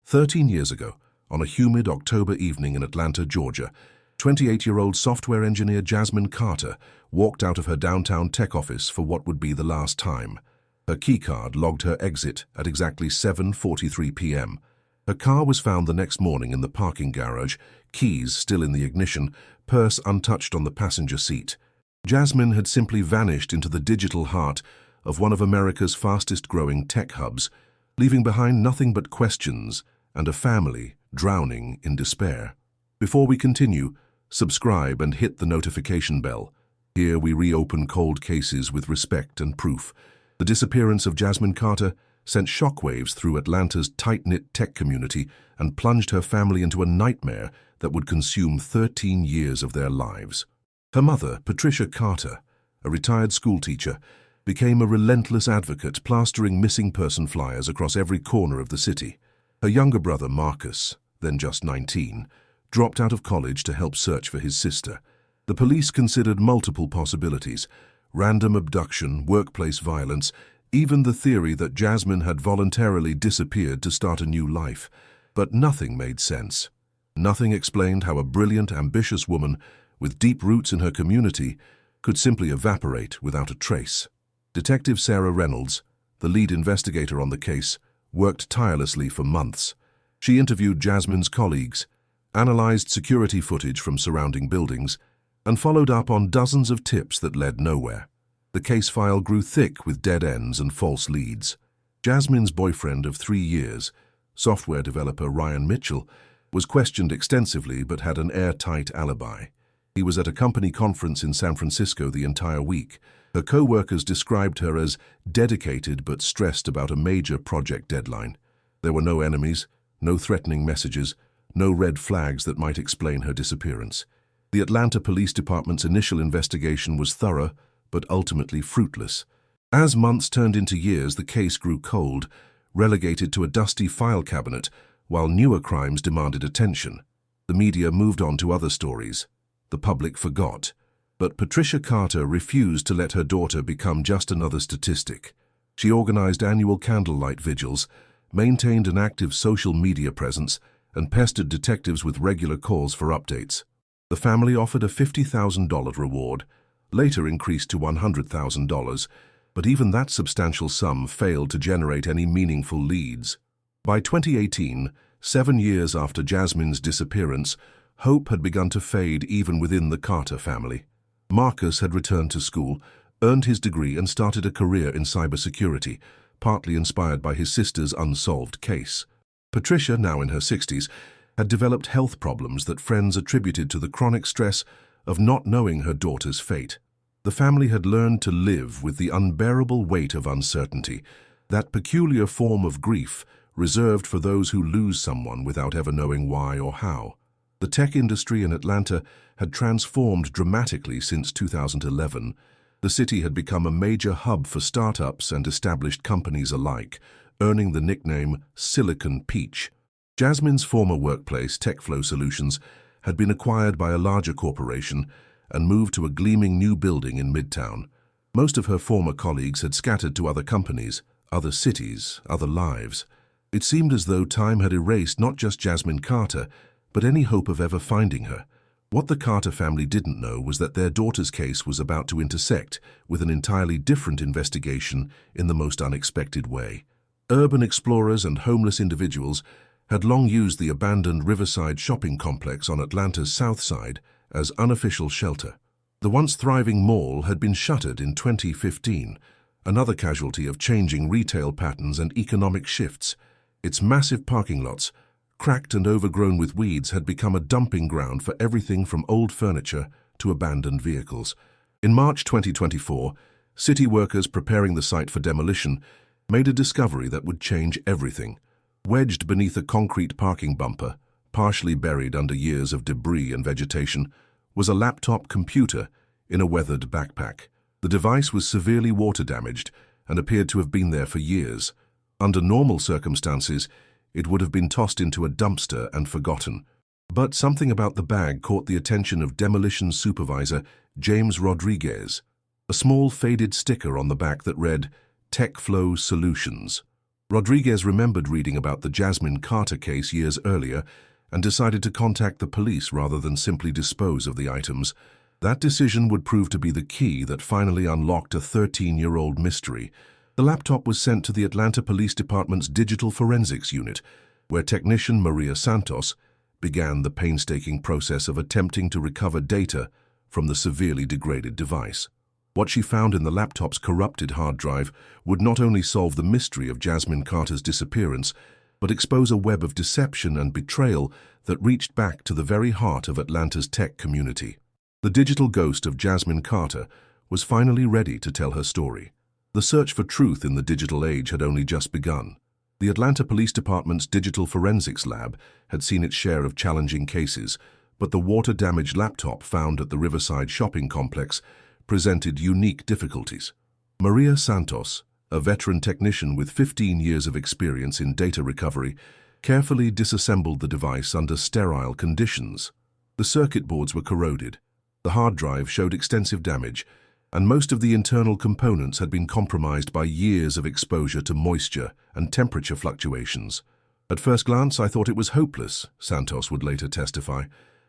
13 years ago, on a humid October evening in Atlanta, Georgia, 28-year-old software engineer Jasmine Carter walked out of her downtown tech office for what would be the last time. Her keycard logged her exit at exactly 7:43 p.m. Her car was found the next morning in the parking garage, keys still in the ignition, purse untouched on the passenger seat. Jasmine had simply vanished into the digital heart of one of America's fastest-growing tech hubs, leaving behind nothing but questions and a family drowning in despair. Before we continue, subscribe and hit the notification bell. Here we reopen cold cases with respect and proof. The disappearance of Jasmine Carter sent shockwaves through Atlanta's tight-knit tech community and plunged her family into a nightmare that would consume 13 years of their lives. Her mother, Patricia Carter, a retired schoolteacher, became a relentless advocate, plastering missing person flyers across every corner of the city. Her younger brother, Marcus, then just 19, dropped out of college to help search for his sister. The police considered multiple possibilities: random abduction, workplace violence, even the theory that Jasmine had voluntarily disappeared to start a new life. But nothing made sense. Nothing explained how a brilliant, ambitious woman with deep roots in her community could simply evaporate without a trace. Detective Sarah Reynolds, the lead investigator on the case, worked tirelessly for months. She interviewed Jasmine's colleagues, analyzed security footage from surrounding buildings, and followed up on dozens of tips that led nowhere. The case file grew thick with dead ends and false leads. Jasmine's boyfriend of 3 years, software developer Ryan Mitchell, was questioned extensively but had an airtight alibi. He was at a company conference in San Francisco the entire week. Her co-workers described her as dedicated but stressed about a major project deadline. There were no enemies, no threatening messages, no red flags that might explain her disappearance. The Atlanta Police Department's initial investigation was thorough, but ultimately fruitless. As months turned into years, the case grew cold, relegated to a dusty file cabinet, while newer crimes demanded attention. The media moved on to other stories. The public forgot. But Patricia Carter refused to let her daughter become just another statistic. She organized annual candlelight vigils, maintained an active social media presence, and pestered detectives with regular calls for updates. The family offered a $50,000 reward, later increased to $100,000, but even that substantial sum failed to generate any meaningful leads. By 2018, 7 years after Jasmine's disappearance, hope had begun to fade even within the Carter family. Marcus had returned to school, earned his degree, and started a career in cybersecurity, partly inspired by his sister's unsolved case. Patricia, now in her 60s, had developed health problems that friends attributed to the chronic stress of not knowing her daughter's fate. The family had learned to live with the unbearable weight of uncertainty, that peculiar form of grief reserved for those who lose someone without ever knowing why or how. The tech industry in Atlanta had transformed dramatically since 2011. The city had become a major hub for startups and established companies alike, earning the nickname Silicon Peach. Jasmine's former workplace, TechFlow Solutions, had been acquired by a larger corporation and moved to a gleaming new building in Midtown. Most of her former colleagues had scattered to other companies, other cities, other lives. It seemed as though time had erased not just Jasmine Carter, but any hope of ever finding her. What the Carter family didn't know was that their daughter's case was about to intersect with an entirely different investigation in the most unexpected way. Urban explorers and homeless individuals had long used the abandoned riverside shopping complex on Atlanta's south side as unofficial shelter. The once thriving mall had been shuttered in 2015, another casualty of changing retail patterns and economic shifts. Its massive parking lots, cracked and overgrown with weeds, had become a dumping ground for everything from old furniture to abandoned vehicles. In March 2024, city workers preparing the site for demolition made a discovery that would change everything. Wedged beneath a concrete parking bumper, partially buried under years of debris and vegetation, was a laptop computer in a weathered backpack. The device was severely water damaged and appeared to have been there for years. Under normal circumstances, it would have been tossed into a dumpster and forgotten. But something about the bag caught the attention of demolition supervisor James Rodriguez. A small faded sticker on the back that read, "TechFlow Solutions." Rodriguez remembered reading about the Jasmine Carter case years earlier and decided to contact the police rather than simply dispose of the items. That decision would prove to be the key that finally unlocked a 13-year-old mystery. The laptop was sent to the Atlanta Police Department's Digital Forensics Unit, where technician Maria Santos began the painstaking process of attempting to recover data from the severely degraded device. What she found in the laptop's corrupted hard drive would not only solve the mystery of Jasmine Carter's disappearance, but expose a web of deception and betrayal that reached back to the very heart of Atlanta's tech community. The digital ghost of Jasmine Carter was finally ready to tell her story. The search for truth in the digital age had only just begun. The Atlanta Police Department's Digital Forensics Lab had seen its share of challenging cases, but the water-damaged laptop found at the Riverside shopping complex presented unique difficulties. Maria Santos, a veteran technician with 15 years of experience in data recovery, carefully disassembled the device under sterile conditions. The circuit boards were corroded, the hard drive showed extensive damage, and most of the internal components had been compromised by years of exposure to moisture and temperature fluctuations. At first glance, I thought it was hopeless, Santos would later testify,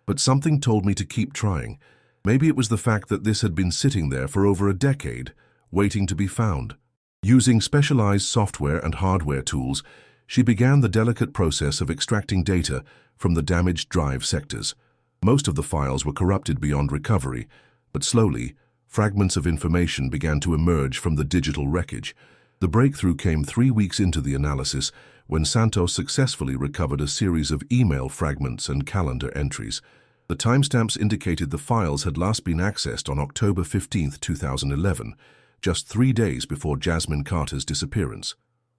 but something told me to keep trying. Maybe it was the fact that this had been sitting there for over a decade, waiting to be found. Using specialized software and hardware tools, she began the delicate process of extracting data from the damaged drive sectors. Most of the files were corrupted beyond recovery, but slowly, fragments of information began to emerge from the digital wreckage. The breakthrough came 3 weeks into the analysis when Santos successfully recovered a series of email fragments and calendar entries. The timestamps indicated the files had last been accessed on October 15, 2011, just 3 days before Jasmine Carter's disappearance.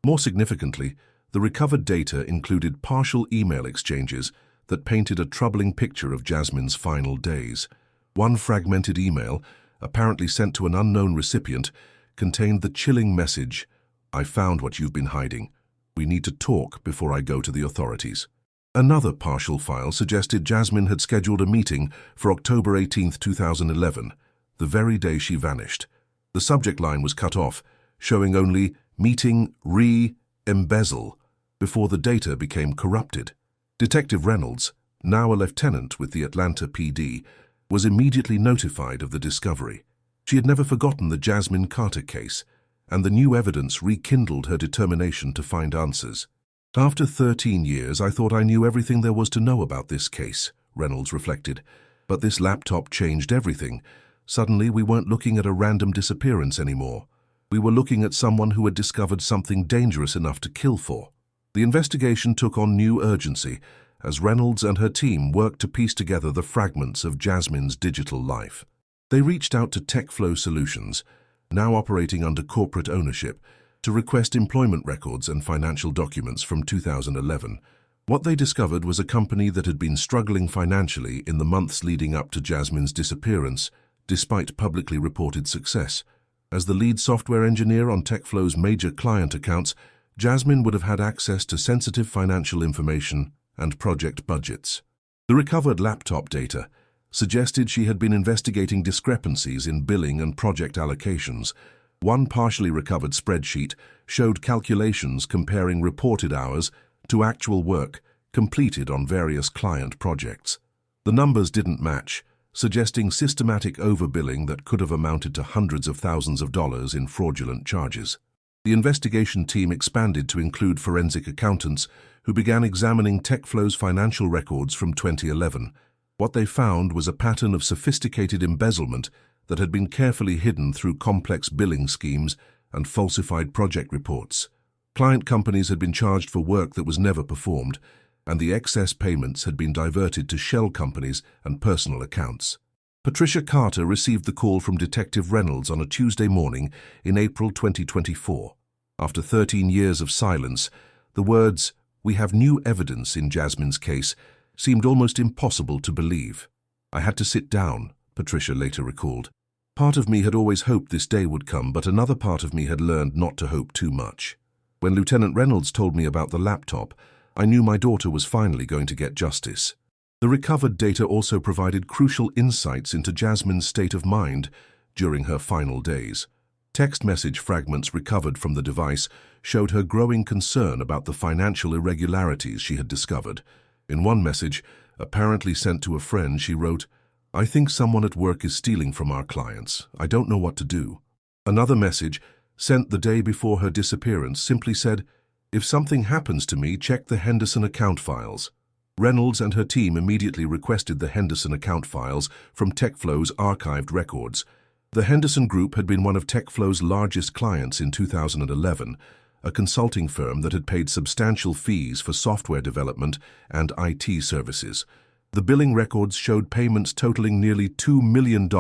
More significantly, the recovered data included partial email exchanges that painted a troubling picture of Jasmine's final days. One fragmented email, apparently sent to an unknown recipient, contained the chilling message, "I found what you've been hiding. We need to talk before I go to the authorities." Another partial file suggested Jasmine had scheduled a meeting for October 18, 2011, the very day she vanished. The subject line was cut off, showing only "meeting re-embezzle," before the data became corrupted. Detective Reynolds, now a lieutenant with the Atlanta PD, was immediately notified of the discovery. She had never forgotten the Jasmine Carter case, and the new evidence rekindled her determination to find answers. "After 13 years, I thought I knew everything there was to know about this case," Reynolds reflected. "But this laptop changed everything. Suddenly, we weren't looking at a random disappearance anymore. We were looking at someone who had discovered something dangerous enough to kill for." The investigation took on new urgency as Reynolds and her team worked to piece together the fragments of Jasmine's digital life. They reached out to TechFlow Solutions, now operating under corporate ownership, to request employment records and financial documents from 2011. What they discovered was a company that had been struggling financially in the months leading up to Jasmine's disappearance, despite publicly reported success. As the lead software engineer on TechFlow's major client accounts, Jasmine would have had access to sensitive financial information and project budgets. The recovered laptop data suggested she had been investigating discrepancies in billing and project allocations. One partially recovered spreadsheet showed calculations comparing reported hours to actual work completed on various client projects. The numbers didn't match, suggesting systematic overbilling that could have amounted to hundreds of thousands of dollars in fraudulent charges. The investigation team expanded to include forensic accountants who began examining TechFlow's financial records from 2011. What they found was a pattern of sophisticated embezzlement that had been carefully hidden through complex billing schemes and falsified project reports. Client companies had been charged for work that was never performed, and the excess payments had been diverted to shell companies and personal accounts. Patricia Carter received the call from Detective Reynolds on a Tuesday morning in April 2024. After 13 years of silence, the words, "We have new evidence in Jasmine's case," seemed almost impossible to believe. "I had to sit down," Patricia later recalled. "Part of me had always hoped this day would come, but another part of me had learned not to hope too much. When Lieutenant Reynolds told me about the laptop, I knew my daughter was finally going to get justice." The recovered data also provided crucial insights into Jasmine's state of mind during her final days. Text message fragments recovered from the device showed her growing concern about the financial irregularities she had discovered. In one message, apparently sent to a friend, she wrote, "I think someone at work is stealing from our clients. I don't know what to do." Another message, sent the day before her disappearance, simply said, "If something happens to me, check the Henderson account files." Reynolds and her team immediately requested the Henderson account files from TechFlow's archived records. The Henderson Group had been one of TechFlow's largest clients in 2011, a consulting firm that had paid substantial fees for software development and IT services. The billing records showed payments totaling nearly $2 million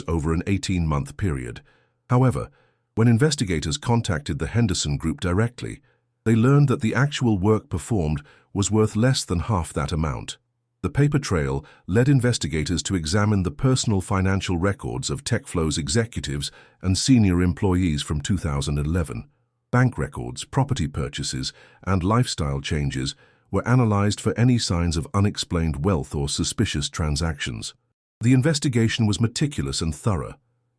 over an 18-month period. However, when investigators contacted the Henderson Group directly, they learned that the actual work performed was worth less than half that amount. The paper trail led investigators to examine the personal financial records of TechFlow's executives and senior employees from 2011. Bank records, property purchases, and lifestyle changes were analyzed for any signs of unexplained wealth or suspicious transactions. The investigation was meticulous and thorough,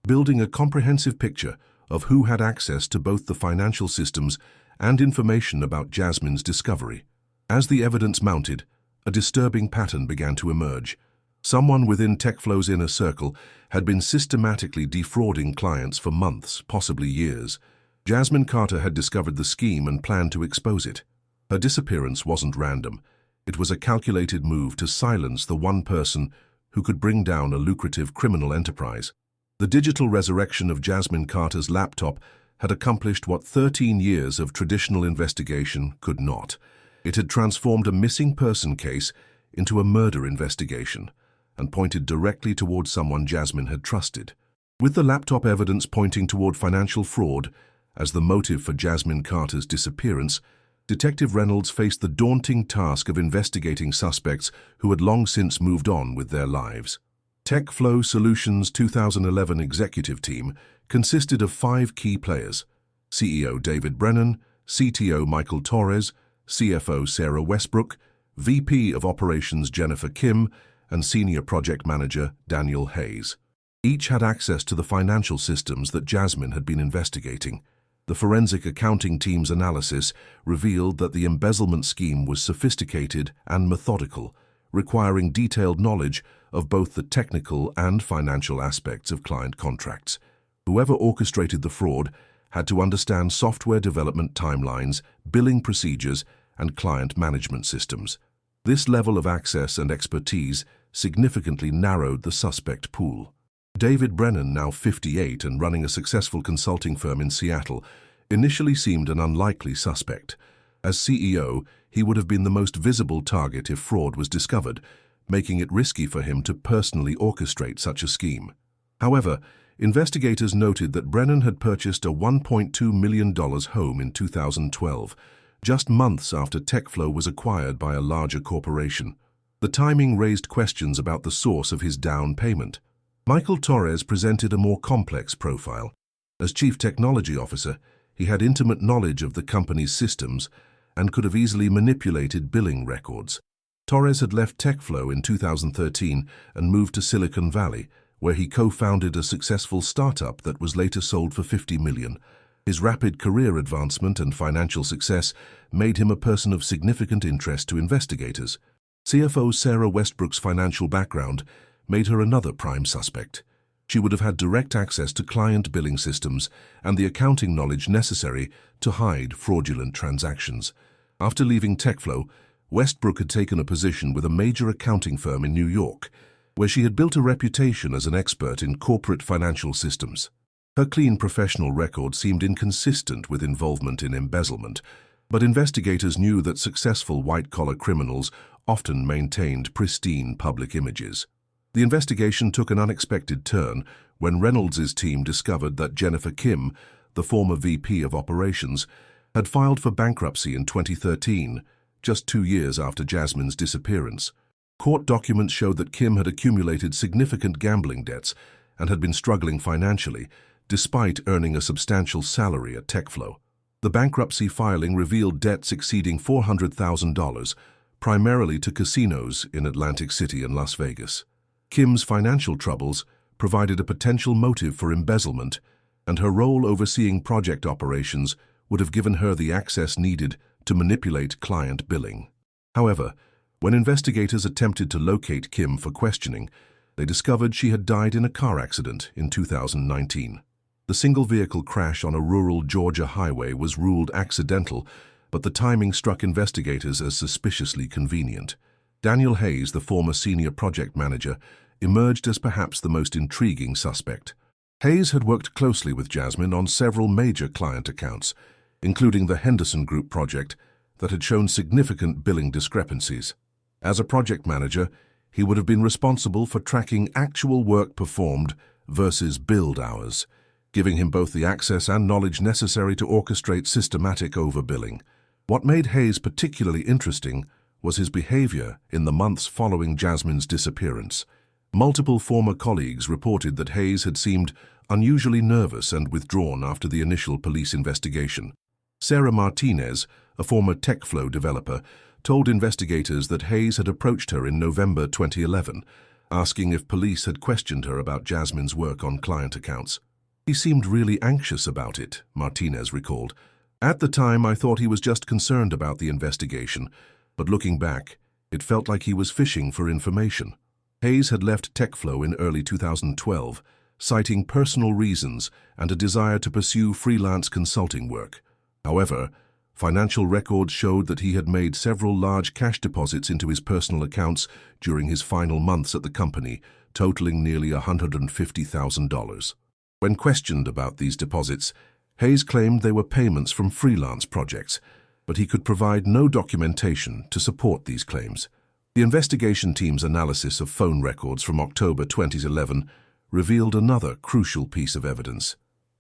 building a comprehensive picture of who had access to both the financial systems and information about Jasmine's discovery. As the evidence mounted, a disturbing pattern began to emerge. Someone within TechFlow's inner circle had been systematically defrauding clients for months, possibly years. Jasmine Carter had discovered the scheme and planned to expose it. Her disappearance wasn't random. It was a calculated move to silence the one person who could bring down a lucrative criminal enterprise. The digital resurrection of Jasmine Carter's laptop had accomplished what 13 years of traditional investigation could not. It had transformed a missing person case into a murder investigation and pointed directly toward someone Jasmine had trusted. With the laptop evidence pointing toward financial fraud as the motive for Jasmine Carter's disappearance, Detective Reynolds faced the daunting task of investigating suspects who had long since moved on with their lives. TechFlow Solutions' 2011 executive team consisted of 5 key players: CEO David Brennan, CTO Michael Torres, CFO Sarah Westbrook, VP of Operations Jennifer Kim, and Senior Project Manager Daniel Hayes. Each had access to the financial systems that Jasmine had been investigating. The forensic accounting team's analysis revealed that the embezzlement scheme was sophisticated and methodical, requiring detailed knowledge of both the technical and financial aspects of client contracts. Whoever orchestrated the fraud had to understand software development timelines, billing procedures, and client management systems. This level of access and expertise significantly narrowed the suspect pool. David Brennan, now 58 and running a successful consulting firm in Seattle, initially seemed an unlikely suspect. As CEO, he would have been the most visible target if fraud was discovered, making it risky for him to personally orchestrate such a scheme. However, investigators noted that Brennan had purchased a $1.2 million home in 2012, just months after TechFlow was acquired by a larger corporation. The timing raised questions about the source of his down payment. Michael Torres presented a more complex profile. As Chief Technology Officer, he had intimate knowledge of the company's systems and could have easily manipulated billing records. Torres had left TechFlow in 2013 and moved to Silicon Valley, where he co-founded a successful startup that was later sold for $50 million. His rapid career advancement and financial success made him a person of significant interest to investigators. CFO Sarah Westbrook's financial background made her another prime suspect. She would have had direct access to client billing systems and the accounting knowledge necessary to hide fraudulent transactions. After leaving TechFlow, Westbrook had taken a position with a major accounting firm in New York, where she had built a reputation as an expert in corporate financial systems. Her clean professional record seemed inconsistent with involvement in embezzlement, but investigators knew that successful white-collar criminals often maintained pristine public images. The investigation took an unexpected turn when Reynolds' team discovered that Jennifer Kim, the former VP of Operations, had filed for bankruptcy in 2013, just 2 years after Jasmine's disappearance. Court documents showed that Kim had accumulated significant gambling debts and had been struggling financially, despite earning a substantial salary at TechFlow. The bankruptcy filing revealed debts exceeding $400,000, primarily to casinos in Atlantic City and Las Vegas. Kim's financial troubles provided a potential motive for embezzlement, and her role overseeing project operations would have given her the access needed to manipulate client billing. However, when investigators attempted to locate Kim for questioning, they discovered she had died in a car accident in 2019. The single-vehicle crash on a rural Georgia highway was ruled accidental, but the timing struck investigators as suspiciously convenient. Daniel Hayes, the former senior project manager, emerged as perhaps the most intriguing suspect. Hayes had worked closely with Jasmine on several major client accounts, including the Henderson Group project that had shown significant billing discrepancies. As a project manager, he would have been responsible for tracking actual work performed versus billed hours, giving him both the access and knowledge necessary to orchestrate systematic overbilling. What made Hayes particularly interesting was his behavior in the months following Jasmine's disappearance. Multiple former colleagues reported that Hayes had seemed unusually nervous and withdrawn after the initial police investigation. Sarah Martinez, a former TechFlow developer, told investigators that Hayes had approached her in November 2011, asking if police had questioned her about Jasmine's work on client accounts. "He seemed really anxious about it," Martinez recalled. "At the time, I thought he was just concerned about the investigation, but looking back, it felt like he was fishing for information." Hayes had left TechFlow in early 2012, citing personal reasons and a desire to pursue freelance consulting work. However, financial records showed that he had made several large cash deposits into his personal accounts during his final months at the company, totaling nearly $150,000. When questioned about these deposits, Hayes claimed they were payments from freelance projects, but he could provide no documentation to support these claims. The investigation team's analysis of phone records from October 2011 revealed another crucial piece of evidence.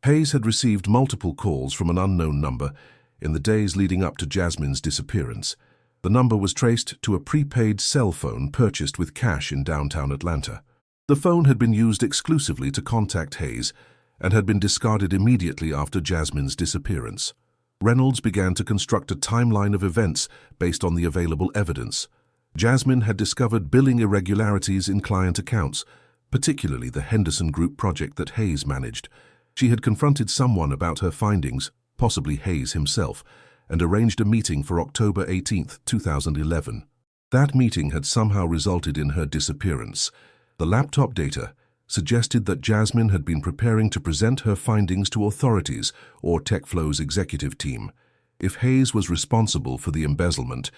Hayes had received multiple calls from an unknown number in the days leading up to Jasmine's disappearance. The number was traced to a prepaid cell phone purchased with cash in downtown Atlanta. The phone had been used exclusively to contact Hayes and had been discarded immediately after Jasmine's disappearance. Reynolds began to construct a timeline of events based on the available evidence. Jasmine had discovered billing irregularities in client accounts, particularly the Henderson Group project that Hayes managed. She had confronted someone about her findings, possibly Hayes himself, and arranged a meeting for October 18, 2011. That meeting had somehow resulted in her disappearance. The laptop data suggested that Jasmine had been preparing to present her findings to authorities or TechFlow's executive team. If Hayes was responsible for the embezzlement,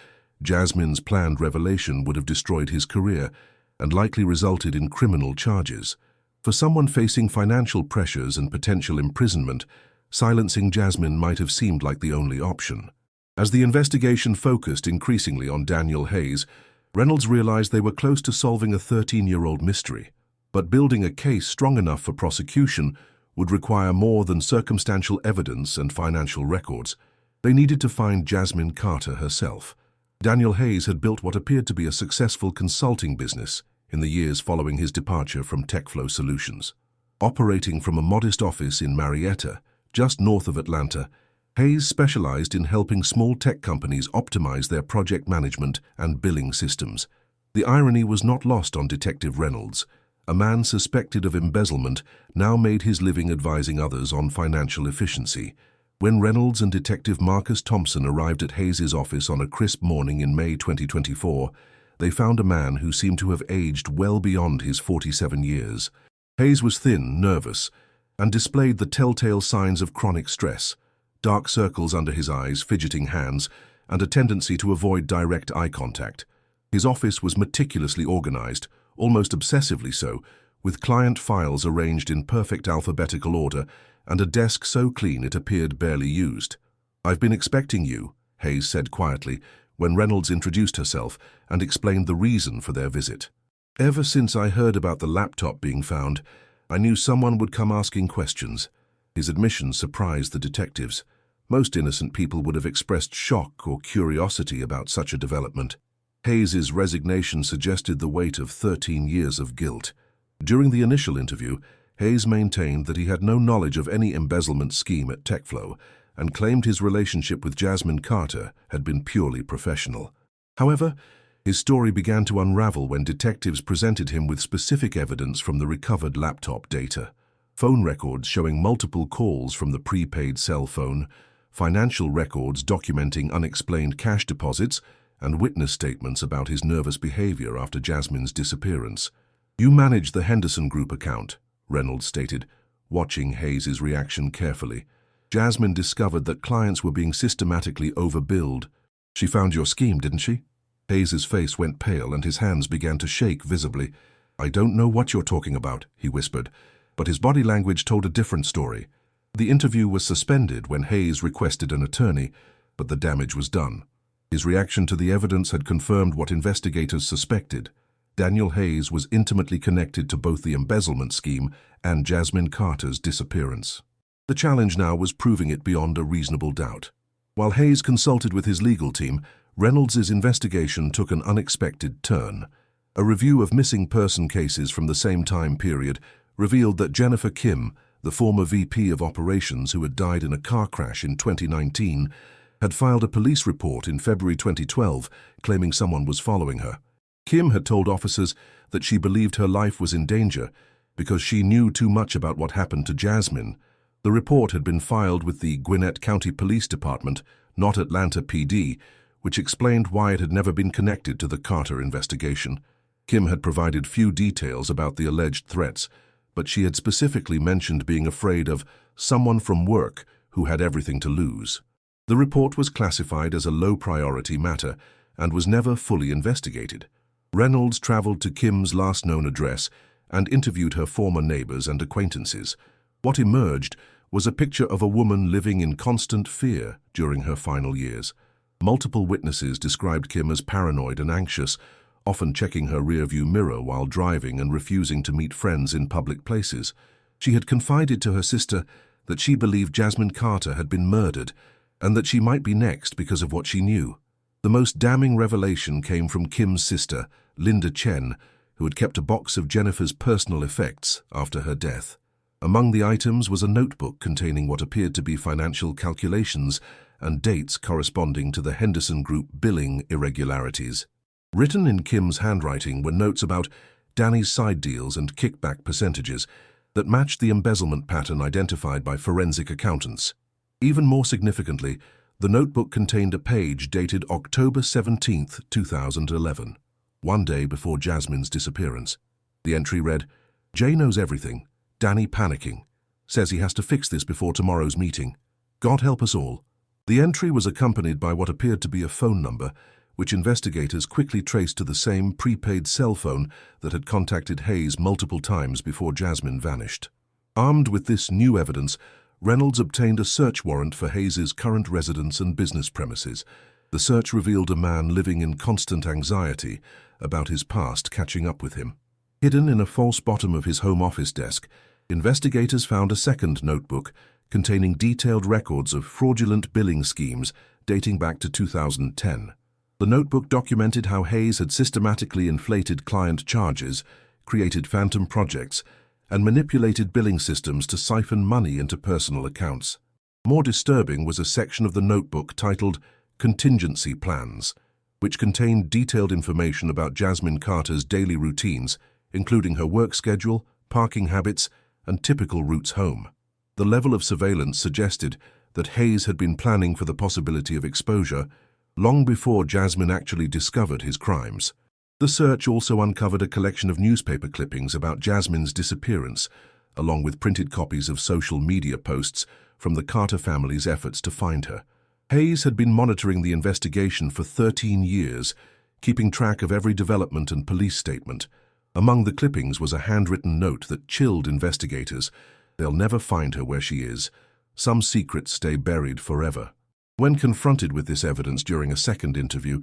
Jasmine's planned revelation would have destroyed his career and likely resulted in criminal charges. For someone facing financial pressures and potential imprisonment, silencing Jasmine might have seemed like the only option. As the investigation focused increasingly on Daniel Hayes, Reynolds realized they were close to solving a 13-year-old mystery. But building a case strong enough for prosecution would require more than circumstantial evidence and financial records. They needed to find Jasmine Carter herself. Daniel Hayes had built what appeared to be a successful consulting business in the years following his departure from TechFlow Solutions. Operating from a modest office in Marietta, just north of Atlanta, Hayes specialized in helping small tech companies optimize their project management and billing systems. The irony was not lost on Detective Reynolds. A man suspected of embezzlement now made his living advising others on financial efficiency. When Reynolds and Detective Marcus Thompson arrived at Hayes' office on a crisp morning in May 2024, they found a man who seemed to have aged well beyond his 47 years. Hayes was thin, nervous, and displayed the telltale signs of chronic stress: dark circles under his eyes, fidgeting hands, and a tendency to avoid direct eye contact. His office was meticulously organized, almost obsessively so, with client files arranged in perfect alphabetical order and a desk so clean it appeared barely used. "I've been expecting you," Hayes said quietly, when Reynolds introduced herself and explained the reason for their visit. "Ever since I heard about the laptop being found, I knew someone would come asking questions." His admission surprised the detectives. Most innocent people would have expressed shock or curiosity about such a development. Hayes' resignation suggested the weight of 13 years of guilt. During the initial interview, Hayes maintained that he had no knowledge of any embezzlement scheme at TechFlow and claimed his relationship with Jasmine Carter had been purely professional. However, his story began to unravel when detectives presented him with specific evidence from the recovered laptop data. phone records showing multiple calls from the prepaid cell phone, financial records documenting unexplained cash deposits, and witness statements about his nervous behavior after Jasmine's disappearance. "You manage the Henderson Group account," Reynolds stated, watching Hayes's reaction carefully. "Jasmine discovered that clients were being systematically overbilled. She found your scheme, didn't she?" Hayes's face went pale and his hands began to shake visibly. "I don't know what you're talking about," he whispered, but his body language told a different story. The interview was suspended when Hayes requested an attorney, but the damage was done. His reaction to the evidence had confirmed what investigators suspected. Daniel Hayes was intimately connected to both the embezzlement scheme and Jasmine Carter's disappearance. The challenge now was proving it beyond a reasonable doubt. While Hayes consulted with his legal team, Reynolds' investigation took an unexpected turn. A review of missing person cases from the same time period revealed that Jennifer Kim, the former VP of operations who had died in a car crash in 2019, had filed a police report in February 2012 claiming someone was following her. Kim had told officers that she believed her life was in danger because she knew too much about what happened to Jasmine. The report had been filed with the Gwinnett County Police Department, not Atlanta PD, which explained why it had never been connected to the Carter investigation. Kim had provided few details about the alleged threats, but she had specifically mentioned being afraid of someone from work who had everything to lose. The report was classified as a low-priority matter and was never fully investigated. Reynolds traveled to Kim's last known address and interviewed her former neighbors and acquaintances. What emerged was a picture of a woman living in constant fear during her final years. Multiple witnesses described Kim as paranoid and anxious, often checking her rearview mirror while driving and refusing to meet friends in public places. She had confided to her sister that she believed Jasmine Carter had been murdered and that she might be next because of what she knew. The most damning revelation came from Kim's sister, Linda Chen, who had kept a box of Jennifer's personal effects after her death. Among the items was a notebook containing what appeared to be financial calculations and dates corresponding to the Henderson Group billing irregularities. Written in Kim's handwriting were notes about Danny's side deals and kickback percentages that matched the embezzlement pattern identified by forensic accountants. Even more significantly, the notebook contained a page dated October 17, 2011, one day before Jasmine's disappearance. The entry read, "Jay knows everything. Danny panicking. Says he has to fix this before tomorrow's meeting. God help us all." The entry was accompanied by what appeared to be a phone number, which investigators quickly traced to the same prepaid cell phone that had contacted Hayes multiple times before Jasmine vanished. Armed with this new evidence, Reynolds obtained a search warrant for Hayes's current residence and business premises. The search revealed a man living in constant anxiety about his past catching up with him. Hidden in a false bottom of his home office desk, investigators found a second notebook containing detailed records of fraudulent billing schemes dating back to 2010. The notebook documented how Hayes had systematically inflated client charges, created phantom projects, and manipulated billing systems to siphon money into personal accounts. More disturbing was a section of the notebook titled Contingency Plans, which contained detailed information about Jasmine Carter's daily routines, including her work schedule, parking habits, and typical routes home. The level of surveillance suggested that Hayes had been planning for the possibility of exposure long before Jasmine actually discovered his crimes. The search also uncovered a collection of newspaper clippings about Jasmine's disappearance, along with printed copies of social media posts from the Carter family's efforts to find her. Hayes had been monitoring the investigation for 13 years, keeping track of every development and police statement. Among the clippings was a handwritten note that chilled investigators. "They'll never find her where she is. Some secrets stay buried forever." When confronted with this evidence during a second interview,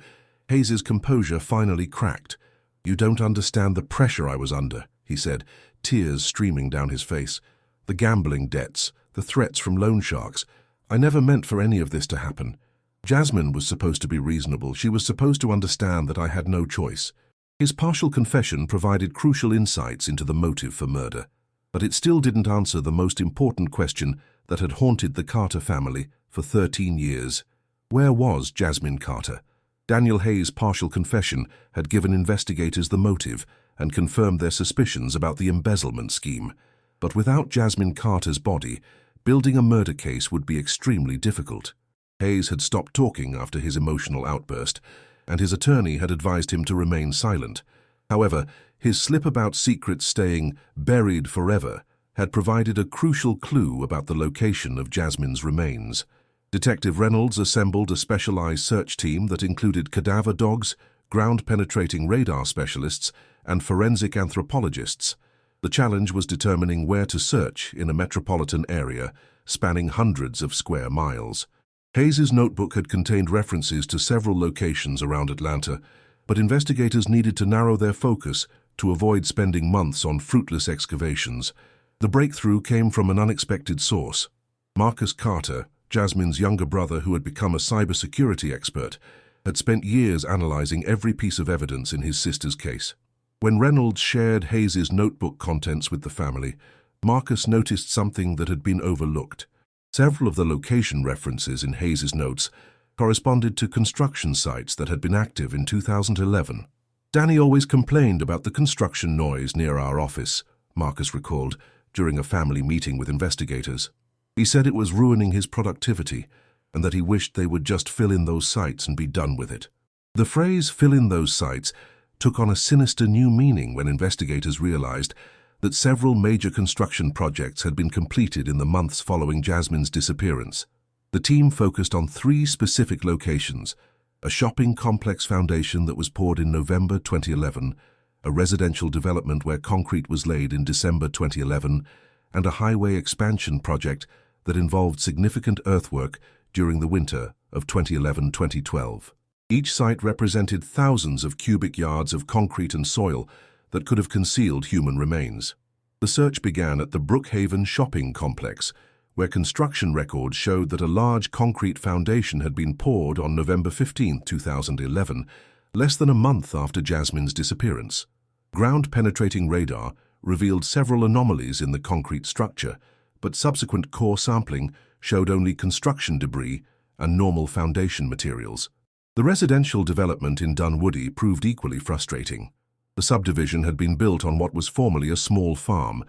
Hayes's composure finally cracked. "You don't understand the pressure I was under," he said, tears streaming down his face. "The gambling debts, the threats from loan sharks. I never meant for any of this to happen. Jasmine was supposed to be reasonable. She was supposed to understand that I had no choice." His partial confession provided crucial insights into the motive for murder, but it still didn't answer the most important question that had haunted the Carter family for 13 years. Where was Jasmine Carter? Daniel Hayes' partial confession had given investigators the motive and confirmed their suspicions about the embezzlement scheme. But without Jasmine Carter's body, building a murder case would be extremely difficult. Hayes had stopped talking after his emotional outburst, and his attorney had advised him to remain silent. However, his slip about secrets staying buried forever had provided a crucial clue about the location of Jasmine's remains. Detective Reynolds assembled a specialized search team that included cadaver dogs, ground-penetrating radar specialists, and forensic anthropologists. The challenge was determining where to search in a metropolitan area spanning hundreds of square miles. Hayes's notebook had contained references to several locations around Atlanta, but investigators needed to narrow their focus to avoid spending months on fruitless excavations. The breakthrough came from an unexpected source. Marcus Carter, Jasmine's younger brother who had become a cybersecurity expert, had spent years analyzing every piece of evidence in his sister's case. When Reynolds shared Hayes's notebook contents with the family, Marcus noticed something that had been overlooked. Several of the location references in Hayes's notes corresponded to construction sites that had been active in 2011. "Danny always complained about the construction noise near our office," Marcus recalled during a family meeting with investigators. "He said it was ruining his productivity and that he wished they would just fill in those sites and be done with it." The phrase "fill in those sites" took on a sinister new meaning when investigators realized that several major construction projects had been completed in the months following Jasmine's disappearance. The team focused on 3 specific locations: a shopping complex foundation that was poured in November 2011, a residential development where concrete was laid in December 2011, and a highway expansion project that involved significant earthwork during the winter of 2011-2012. Each site represented thousands of cubic yards of concrete and soil that could have concealed human remains. The search began at the Brookhaven shopping complex, where construction records showed that a large concrete foundation had been poured on November 15, 2011, less than a month after Jasmine's disappearance. Ground-penetrating radar revealed several anomalies in the concrete structure, but subsequent core sampling showed only construction debris and normal foundation materials. The residential development in Dunwoody proved equally frustrating. The subdivision had been built on what was formerly a small farm,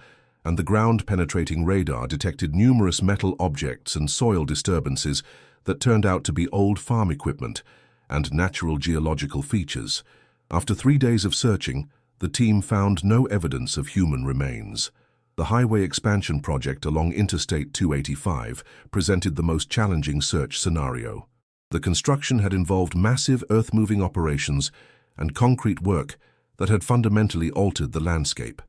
and the ground-penetrating radar detected numerous metal objects and soil disturbances that turned out to be old farm equipment and natural geological features. After 3 days of searching, the team found no evidence of human remains. The highway expansion project along Interstate 285 presented the most challenging search scenario. The construction had involved massive earth-moving operations and concrete work that had fundamentally altered the landscape.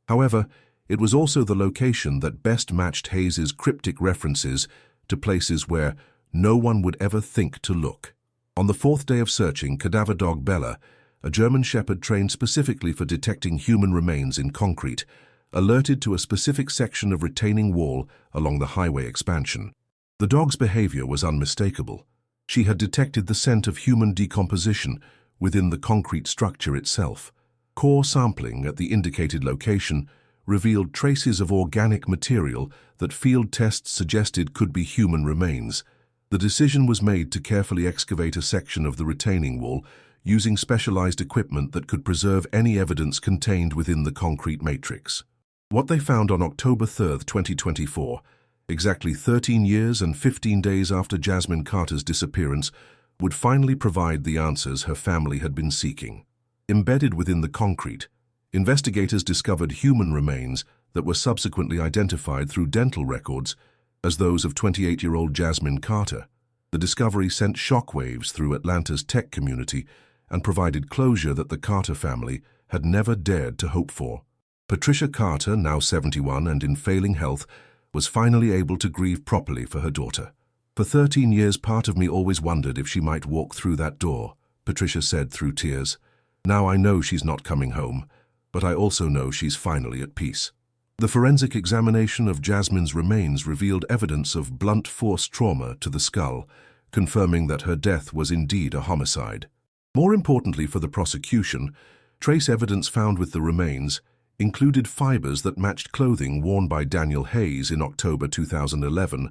However, it was also the location that best matched Hayes's cryptic references to places where no one would ever think to look. On the 4th day of searching, cadaver dog Bella, a German shepherd trained specifically for detecting human remains in concrete, alerted to a specific section of retaining wall along the highway expansion. The dog's behavior was unmistakable. She had detected the scent of human decomposition within the concrete structure itself. Core sampling at the indicated location revealed traces of organic material that field tests suggested could be human remains. The decision was made to carefully excavate a section of the retaining wall using specialized equipment that could preserve any evidence contained within the concrete matrix. What they found on October 3, 2024, exactly 13 years and 15 days after Jasmine Carter's disappearance, would finally provide the answers her family had been seeking. Embedded within the concrete, investigators discovered human remains that were subsequently identified through dental records as those of 28-year-old Jasmine Carter. The discovery sent shockwaves through Atlanta's tech community and provided closure that the Carter family had never dared to hope for. Patricia Carter, now 71 and in failing health, was finally able to grieve properly for her daughter. "For 13 years, part of me always wondered if she might walk through that door," Patricia said through tears. "Now I know she's not coming home, but I also know she's finally at peace." The forensic examination of Jasmine's remains revealed evidence of blunt force trauma to the skull, confirming that her death was indeed a homicide. More importantly for the prosecution, trace evidence found with the remains included fibers that matched clothing worn by Daniel Hayes in October 2011,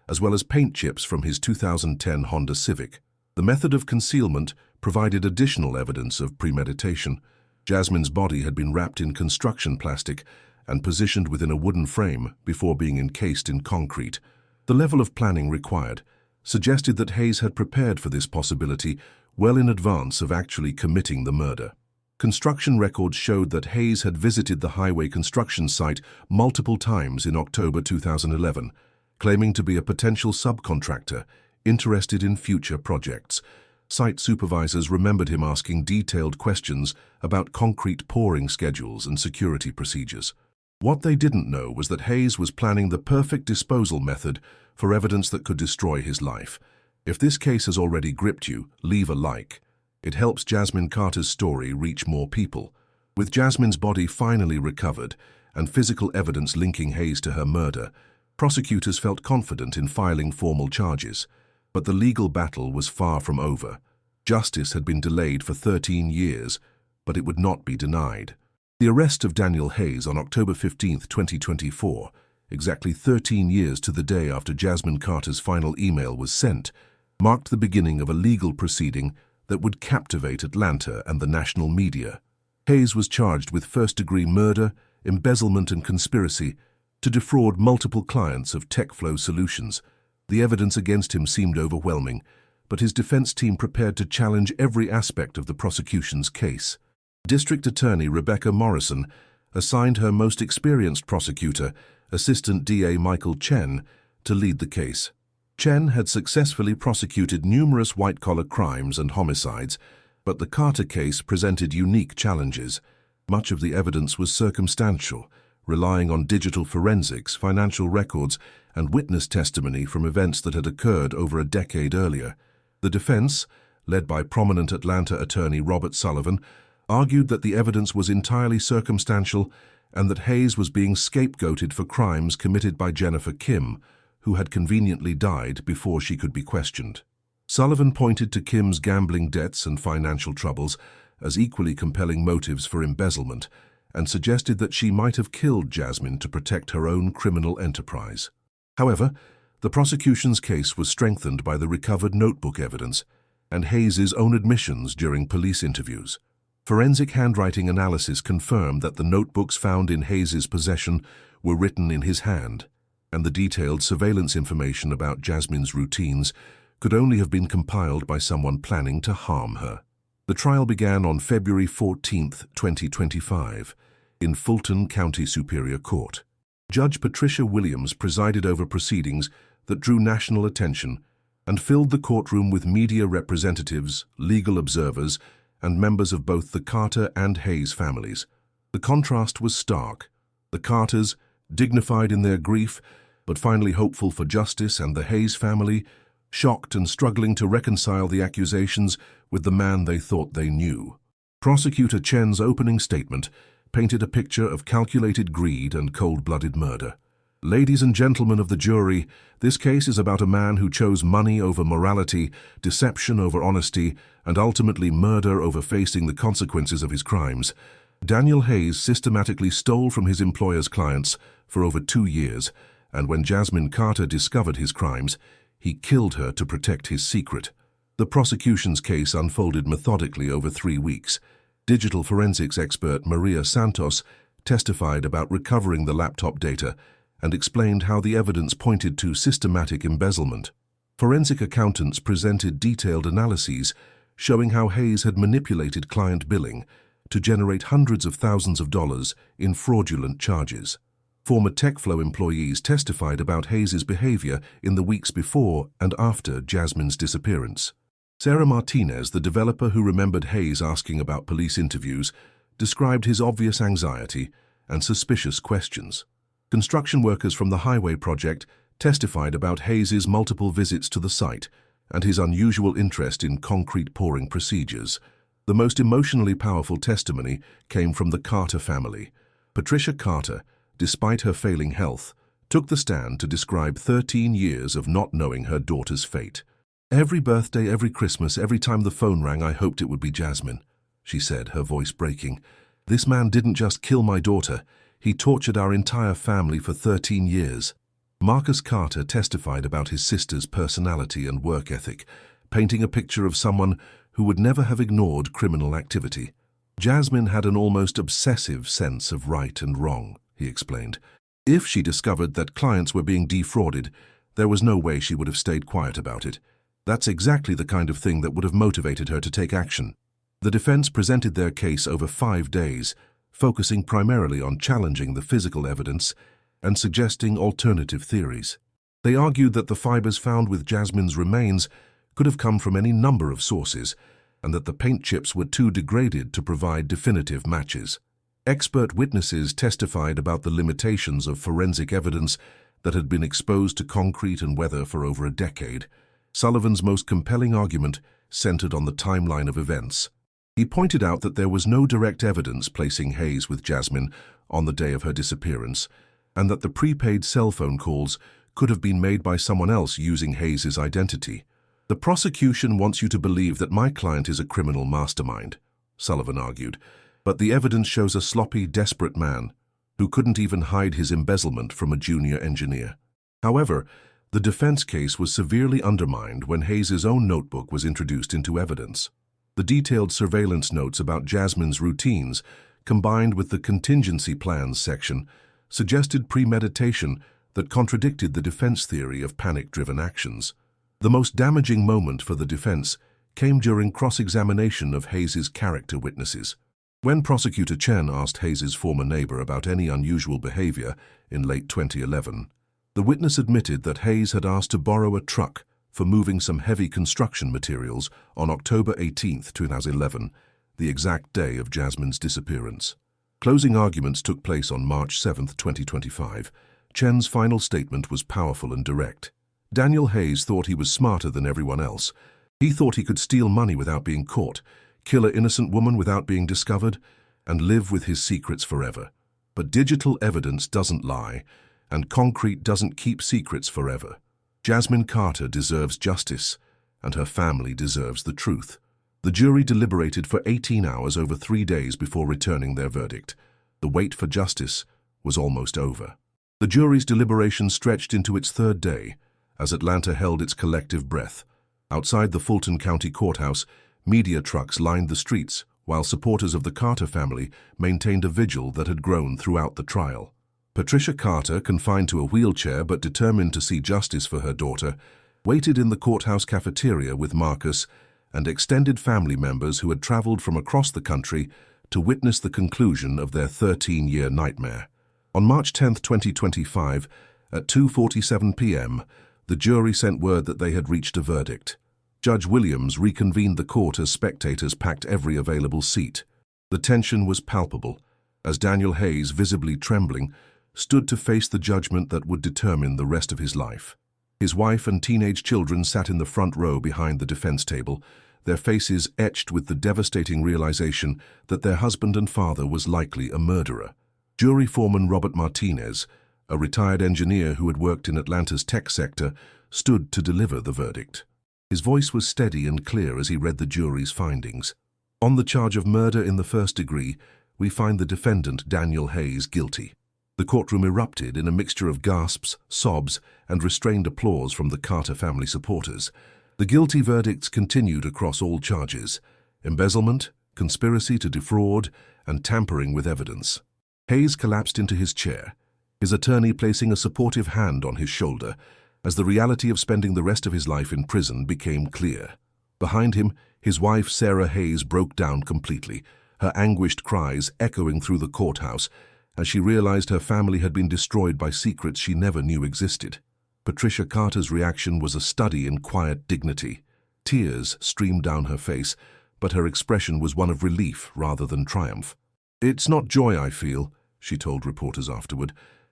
as well as paint chips from his 2010 Honda Civic. The method of concealment provided additional evidence of premeditation. Jasmine's body had been wrapped in construction plastic and positioned within a wooden frame before being encased in concrete. The level of planning required suggested that Hayes had prepared for this possibility well in advance of actually committing the murder. Construction records showed that Hayes had visited the highway construction site multiple times in October 2011, claiming to be a potential subcontractor interested in future projects. Site supervisors remembered him asking detailed questions about concrete pouring schedules and security procedures. What they didn't know was that Hayes was planning the perfect disposal method for evidence that could destroy his life. If this case has already gripped you, leave a like. It helps Jasmine Carter's story reach more people. With Jasmine's body finally recovered and physical evidence linking Hayes to her murder, prosecutors felt confident in filing formal charges. But the legal battle was far from over. Justice had been delayed for 13 years, but it would not be denied. The arrest of Daniel Hayes on October 15, 2024, exactly 13 years to the day after Jasmine Carter's final email was sent, marked the beginning of a legal proceeding that would captivate Atlanta and the national media. Hayes was charged with first-degree murder, embezzlement and conspiracy to defraud multiple clients of TechFlow Solutions. The evidence against him seemed overwhelming, but his defense team prepared to challenge every aspect of the prosecution's case. District Attorney Rebecca Morrison assigned her most experienced prosecutor, Assistant DA Michael Chen, to lead the case. Chen had successfully prosecuted numerous white-collar crimes and homicides, but the Carter case presented unique challenges. Much of the evidence was circumstantial, relying on digital forensics, financial records, and witness testimony from events that had occurred over a decade earlier. The defense, led by prominent Atlanta attorney Robert Sullivan, argued that the evidence was entirely circumstantial and that Hayes was being scapegoated for crimes committed by Jennifer Kim, who had conveniently died before she could be questioned. Sullivan pointed to Kim's gambling debts and financial troubles as equally compelling motives for embezzlement and suggested that she might have killed Jasmine to protect her own criminal enterprise. However, the prosecution's case was strengthened by the recovered notebook evidence and Hayes's own admissions during police interviews. Forensic handwriting analysis confirmed that the notebooks found in Hayes's possession were written in his hand, and the detailed surveillance information about Jasmine's routines could only have been compiled by someone planning to harm her. The trial began on February 14, 2025, in Fulton County Superior Court. Judge Patricia Williams presided over proceedings that drew national attention and filled the courtroom with media representatives, legal observers, and members of both the Carter and Hayes families. The contrast was stark. The Carters, dignified in their grief, but finally hopeful for justice, and the Hayes family, shocked and struggling to reconcile the accusations with the man they thought they knew. Prosecutor Chen's opening statement painted a picture of calculated greed and cold-blooded murder. Ladies and gentlemen of the jury, this case is about a man who chose money over morality, deception over honesty, and ultimately murder over facing the consequences of his crimes. Daniel Hayes systematically stole from his employer's clients for over 2 years, and when Jasmine Carter discovered his crimes, he killed her to protect his secret. The prosecution's case unfolded methodically over 3 weeks. Digital forensics expert Maria Santos testified about recovering the laptop data and explained how the evidence pointed to systematic embezzlement. Forensic accountants presented detailed analyses showing how Hayes had manipulated client billing to generate hundreds of thousands of dollars in fraudulent charges. Former TechFlow employees testified about Hayes's behavior in the weeks before and after Jasmine's disappearance. Sarah Martinez, the developer who remembered Hayes asking about police interviews, described his obvious anxiety and suspicious questions. Construction workers from the highway project testified about Hayes's multiple visits to the site and his unusual interest in concrete pouring procedures. The most emotionally powerful testimony came from the Carter family. Patricia Carter, despite her failing health, took the stand to describe 13 years of not knowing her daughter's fate. "Every birthday, every Christmas, every time the phone rang, I hoped it would be Jasmine," she said, her voice breaking. "This man didn't just kill my daughter, he tortured our entire family for 13 years. Marcus Carter testified about his sister's personality and work ethic, painting a picture of someone who would never have ignored criminal activity. Jasmine had an almost obsessive sense of right and wrong. he explained. If she discovered that clients were being defrauded, there was no way she would have stayed quiet about it. That's exactly the kind of thing that would have motivated her to take action. The defense presented their case over 5 days, focusing primarily on challenging the physical evidence and suggesting alternative theories. They argued that the fibers found with Jasmine's remains could have come from any number of sources, and that the paint chips were too degraded to provide definitive matches. Expert witnesses testified about the limitations of forensic evidence that had been exposed to concrete and weather for over a decade. Sullivan's most compelling argument centered on the timeline of events. He pointed out that there was no direct evidence placing Hayes with Jasmine on the day of her disappearance, and that the prepaid cell phone calls could have been made by someone else using Hayes's identity. The prosecution wants you to believe that my client is a criminal mastermind, Sullivan argued, but the evidence shows a sloppy, desperate man who couldn't even hide his embezzlement from a junior engineer. However, the defense case was severely undermined when Hayes's own notebook was introduced into evidence. The detailed surveillance notes about Jasmine's routines, combined with the contingency plans section, suggested premeditation that contradicted the defense theory of panic-driven actions. The most damaging moment for the defense came during cross-examination of Hayes's character witnesses. When Prosecutor Chen asked Hayes's former neighbor about any unusual behavior in late 2011, the witness admitted that Hayes had asked to borrow a truck for moving some heavy construction materials on October 18, 2011, the exact day of Jasmine's disappearance. Closing arguments took place on March 7, 2025. Chen's final statement was powerful and direct. Daniel Hayes thought he was smarter than everyone else. He thought he could steal money without being caught, kill an innocent woman without being discovered, and live with his secrets forever. But digital evidence doesn't lie, and concrete doesn't keep secrets forever. Jasmine Carter deserves justice, and her family deserves the truth. The jury deliberated for 18 hours over 3 days before returning their verdict. The wait for justice was almost over. The jury's deliberation stretched into its 3rd day, as Atlanta held its collective breath. Outside the Fulton County Courthouse, media trucks lined the streets, while supporters of the Carter family maintained a vigil that had grown throughout the trial. Patricia Carter, confined to a wheelchair but determined to see justice for her daughter, waited in the courthouse cafeteria with Marcus and extended family members who had traveled from across the country to witness the conclusion of their 13-year nightmare. On March 10, 2025, at 2:47 p.m., the jury sent word that they had reached a verdict. Judge Williams reconvened the court as spectators packed every available seat. The tension was palpable, as Daniel Hayes, visibly trembling, stood to face the judgment that would determine the rest of his life. His wife and teenage children sat in the front row behind the defense table, their faces etched with the devastating realization that their husband and father was likely a murderer. Jury foreman Robert Martinez, a retired engineer who had worked in Atlanta's tech sector, stood to deliver the verdict. His voice was steady and clear as he read the jury's findings. On the charge of murder in the 1st degree, we find the defendant, Daniel Hayes, guilty. The courtroom erupted in a mixture of gasps, sobs, and restrained applause from the Carter family supporters. The guilty verdicts continued across all charges: embezzlement, conspiracy to defraud, and tampering with evidence. Hayes collapsed into his chair, his attorney placing a supportive hand on his shoulder, as the reality of spending the rest of his life in prison became clear. Behind him, his wife Sarah Hayes broke down completely, her anguished cries echoing through the courthouse as she realized her family had been destroyed by secrets she never knew existed. Patricia Carter's reaction was a study in quiet dignity. Tears streamed down her face, but her expression was one of relief rather than triumph. "It's not joy I feel," she told reporters afterward.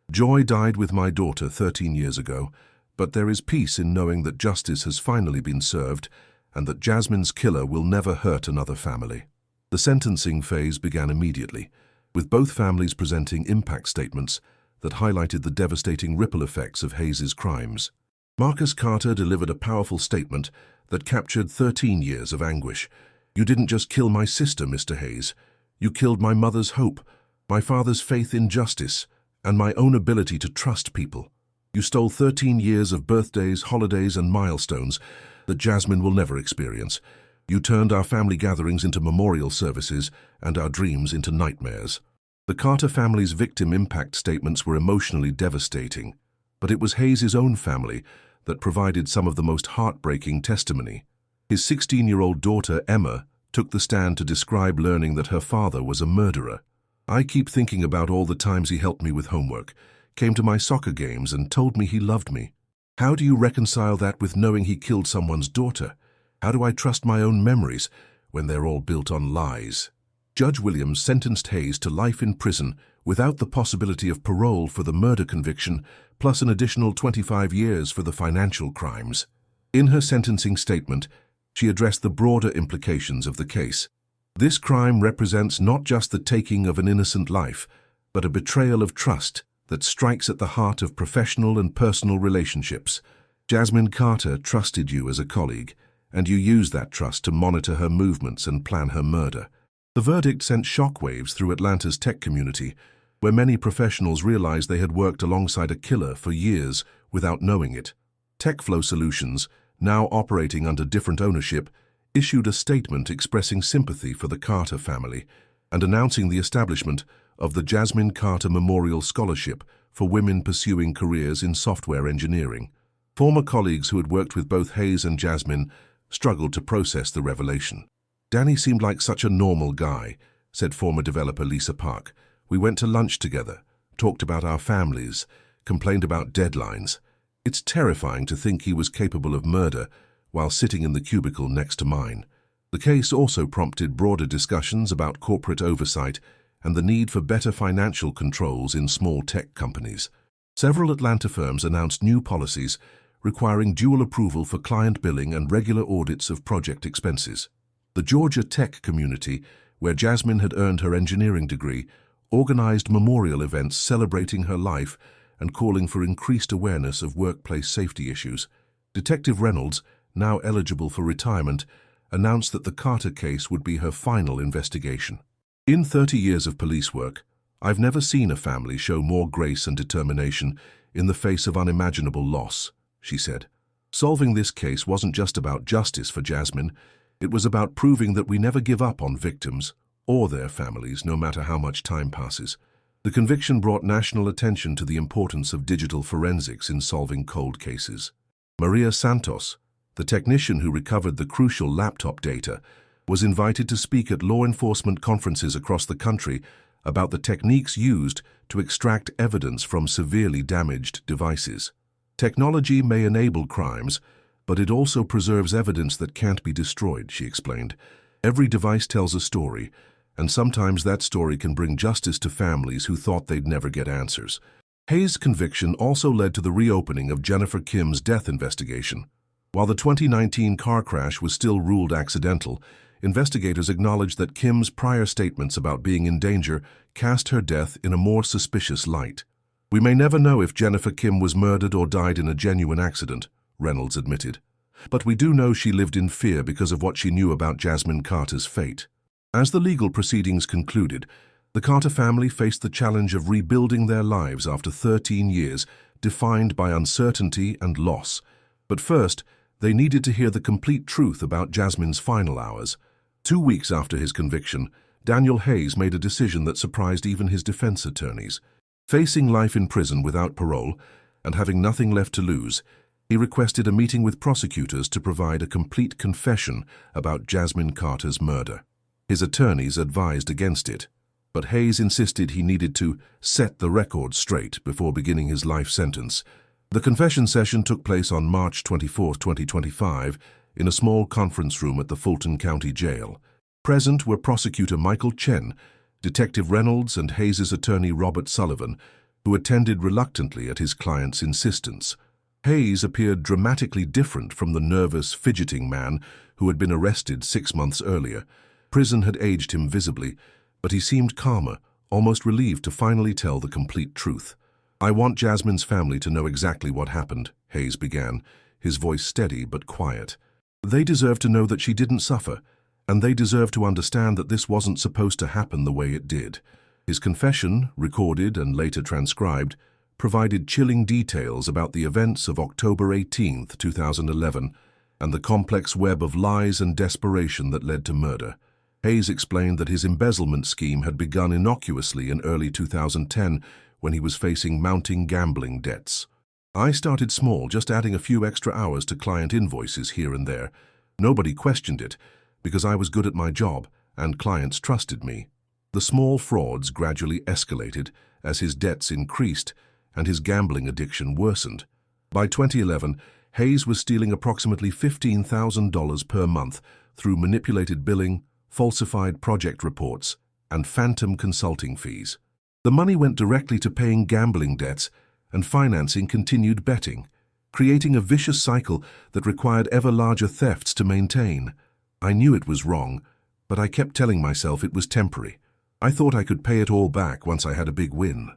"Joy died with my daughter 13 years ago, but there is peace in knowing that justice has finally been served and that Jasmine's killer will never hurt another family." The sentencing phase began immediately, with both families presenting impact statements that highlighted the devastating ripple effects of Hayes's crimes. Marcus Carter delivered a powerful statement that captured 13 years of anguish. "You didn't just kill my sister, Mr. Hayes. You killed my mother's hope, my father's faith in justice, and my own ability to trust people. You stole 13 years of birthdays, holidays, and milestones that Jasmine will never experience. You turned our family gatherings into memorial services and our dreams into nightmares." The The Carter family's victim impact statements were emotionally devastating, but it was Hayes' own family that provided some of the most heartbreaking testimony. His 16-year-old daughter, Emma, took the stand to describe learning that her father was a murderer. "I keep thinking about all the times he helped me with homework, came to my soccer games and told me he loved me. How do you reconcile that with knowing he killed someone's daughter? How do I trust my own memories when they're all built on lies?" Judge Williams sentenced Hayes to life in prison without the possibility of parole for the murder conviction, plus an additional 25 years for the financial crimes. In her sentencing statement, she addressed the broader implications of the case. "This crime represents not just the taking of an innocent life, but a betrayal of trust that strikes at the heart of professional and personal relationships. Jasmine Carter trusted you as a colleague, and you used that trust to monitor her movements and plan her murder." The verdict sent shockwaves through Atlanta's tech community, where many professionals realized they had worked alongside a killer for years without knowing it. TechFlow Solutions, now operating under different ownership, issued a statement expressing sympathy for the Carter family and announcing the establishment of the Jasmine Carter Memorial Scholarship for women pursuing careers in software engineering. Former colleagues who had worked with both Hayes and Jasmine struggled to process the revelation. "Danny seemed like such a normal guy," said former developer Lisa Park. "We went to lunch together, talked about our families, complained about deadlines. It's terrifying to think he was capable of murder while sitting in the cubicle next to mine." The case also prompted broader discussions about corporate oversight and the need for better financial controls in small tech companies. Several Atlanta firms announced new policies requiring dual approval for client billing and regular audits of project expenses. The Georgia tech community, where Jasmine had earned her engineering degree, organized memorial events celebrating her life and calling for increased awareness of workplace safety issues. Detective Reynolds, now eligible for retirement, announced that the Carter case would be her final investigation. "In 30 years of police work, I've never seen a family show more grace and determination in the face of unimaginable loss," she said. "Solving this case wasn't just about justice for Jasmine. It was about proving that we never give up on victims or their families, no matter how much time passes." The conviction brought national attention to the importance of digital forensics in solving cold cases. Maria Santos, the technician who recovered the crucial laptop data, was invited to speak at law enforcement conferences across the country about the techniques used to extract evidence from severely damaged devices. "Technology may enable crimes, but it also preserves evidence that can't be destroyed," she explained. "Every device tells a story, and sometimes that story can bring justice to families who thought they'd never get answers." Hayes' conviction also led to the reopening of Jennifer Kim's death investigation. While the 2019 car crash was still ruled accidental, investigators acknowledged that Kim's prior statements about being in danger cast her death in a more suspicious light. "We may never know if Jennifer Kim was murdered or died in a genuine accident," Reynolds admitted. "But we do know she lived in fear because of what she knew about Jasmine Carter's fate." As the legal proceedings concluded, the Carter family faced the challenge of rebuilding their lives after 13 years, defined by uncertainty and loss. But first, they needed to hear the complete truth about Jasmine's final hours. 2 weeks after his conviction, Daniel Hayes made a decision that surprised even his defense attorneys. Facing life in prison without parole and having nothing left to lose, he requested a meeting with prosecutors to provide a complete confession about Jasmine Carter's murder. His attorneys advised against it, but Hayes insisted he needed to set the record straight before beginning his life sentence. The confession session took place on March 24, 2025, in a small conference room at the Fulton County Jail. Present were Prosecutor Michael Chen, Detective Reynolds, and Hayes' attorney Robert Sullivan, who attended reluctantly at his client's insistence. Hayes appeared dramatically different from the nervous, fidgeting man who had been arrested 6 months earlier. Prison had aged him visibly, but he seemed calmer, almost relieved to finally tell the complete truth. "I want Jasmine's family to know exactly what happened," Hayes began, his voice steady but quiet. "They deserve to know that she didn't suffer, and they deserve to understand that this wasn't supposed to happen the way it did." His confession, recorded and later transcribed, provided chilling details about the events of October 18, 2011, and the complex web of lies and desperation that led to murder. Hayes explained that his embezzlement scheme had begun innocuously in early 2010 when he was facing mounting gambling debts. I started small, just adding a few extra hours to client invoices here and there. Nobody questioned it, because I was good at my job and clients trusted me. The small frauds gradually escalated as his debts increased and his gambling addiction worsened. By 2011, Hayes was stealing approximately $15,000 per month through manipulated billing, falsified project reports, and phantom consulting fees. The money went directly to paying gambling debts and financing continued betting, creating a vicious cycle that required ever larger thefts to maintain. I knew it was wrong, but I kept telling myself it was temporary. I thought I could pay it all back once I had a big win.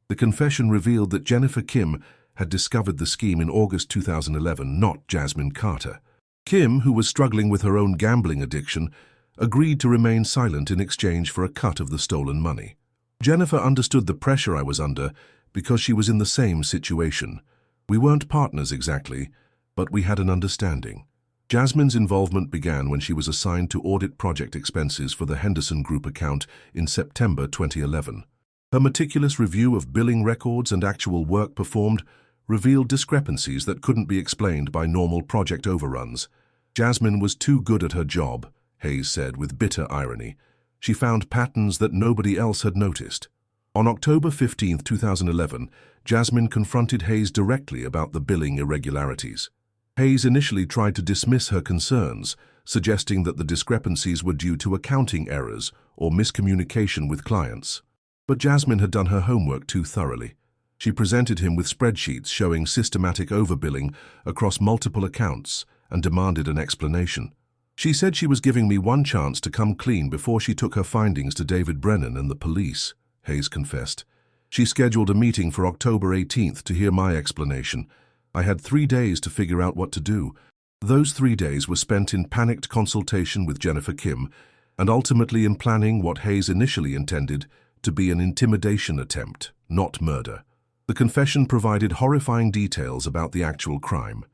The confession revealed that Jennifer Kim had discovered the scheme in August 2011, not Jasmine Carter. Kim, who was struggling with her own gambling addiction, agreed to remain silent in exchange for a cut of the stolen money. Jennifer understood the pressure I was under because she was in the same situation. We weren't partners exactly, but we had an understanding. Jasmine's involvement began when she was assigned to audit project expenses for the Henderson Group account in September 2011. Her meticulous review of billing records and actual work performed revealed discrepancies that couldn't be explained by normal project overruns. Jasmine was too good at her job, Hayes said with bitter irony. She found patterns that nobody else had noticed. On October 15, 2011, Jasmine confronted Hayes directly about the billing irregularities. Hayes initially tried to dismiss her concerns, suggesting that the discrepancies were due to accounting errors or miscommunication with clients. But Jasmine had done her homework too thoroughly. She presented him with spreadsheets showing systematic overbilling across multiple accounts and demanded an explanation. She said she was giving me one chance to come clean before she took her findings to David Brennan and the police, Hayes confessed. She scheduled a meeting for October 18th to hear my explanation. I had 3 days to figure out what to do. Those 3 days were spent in panicked consultation with Jennifer Kim and ultimately in planning what Hayes initially intended to be an intimidation attempt, not murder. The confession provided horrifying details about the actual crime.